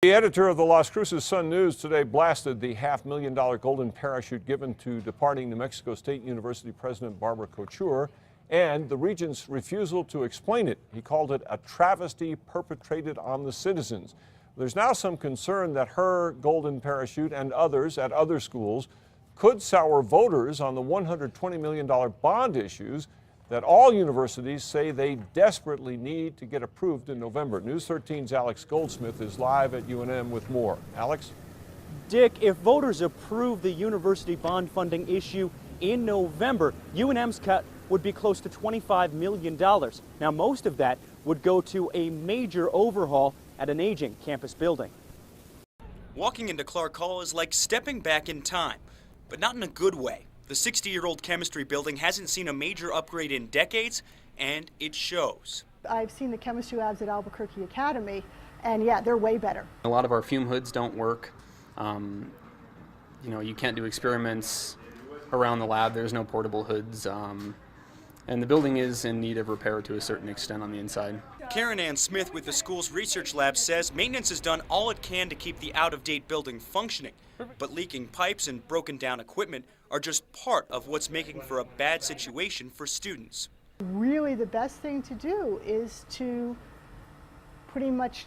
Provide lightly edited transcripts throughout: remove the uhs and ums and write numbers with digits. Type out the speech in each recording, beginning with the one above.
The editor of the Las Cruces Sun-News today blasted the $500,000 golden parachute given to departing New Mexico State University President Barbara Couture and the regent's refusal to explain it. He called it a travesty perpetrated on the citizens. There's now some concern that her golden parachute and others at other schools could sour voters on the $120 million bond issues that all universities say they desperately need to get approved in November. News 13's Alex Goldsmith is live at UNM with more. Alex? Dick, if voters approve the university bond funding issue in November, UNM's cut would be close to $25 million. Now, most of that would go to a major overhaul at an aging campus building. Walking into Clark Hall is like stepping back in time, but not in a good way. The 60-year-old chemistry building hasn't seen a major upgrade in decades, and it shows. I've seen the chemistry labs at Albuquerque Academy, and yeah, they're way better. A lot of our fume hoods don't work. You can't do experiments around the lab. There's no portable hoods. And the building is in need of repair to a certain extent on the inside. Karen Ann Smith with the school's research lab says maintenance has done all it can to keep the out-of-date building functioning. But leaking pipes and broken down equipment are just part of what's making for a bad situation for students. Really, the best thing to do is to pretty much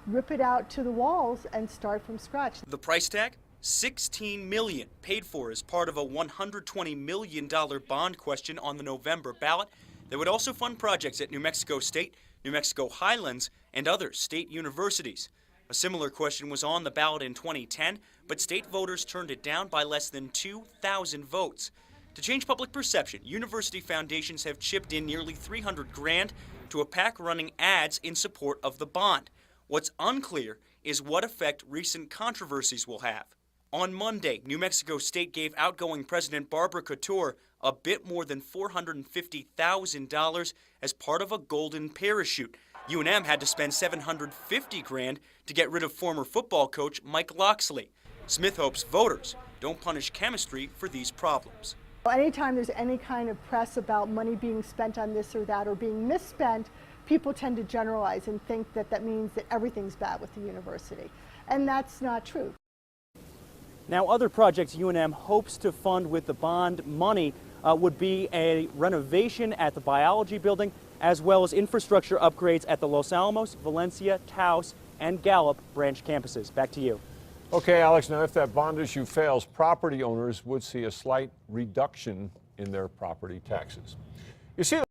rip it out to the walls and start from scratch. The price tag? $16 million, paid for as part of a $120 million bond question on the November ballot that would also fund projects at New Mexico State, New Mexico Highlands, and other state universities. A similar question was on the ballot in 2010, but state voters turned it down by less than 2,000 votes. To change public perception, university foundations have chipped in nearly $300 grand to a PAC running ads in support of the bond. What's unclear is what effect recent controversies will have. On Monday, New Mexico State gave outgoing President Barbara Couture a bit more than $450,000 as part of a golden parachute. UNM had to spend $750 grand to get rid of former football coach Mike Loxley. Smith hopes voters don't punish chemistry for these problems. Anytime there's any kind of press about money being spent on this or that or being misspent, people tend to generalize and think that that means that everything's bad with the university. And that's not true. Now, other projects UNM hopes to fund with the bond money would be a renovation at the biology building, as well as infrastructure upgrades at the Los Alamos, Valencia, Taos, and Gallup branch campuses. Back to you. Okay, Alex, now if that bond issue fails, property owners would see a slight reduction in their property taxes. You see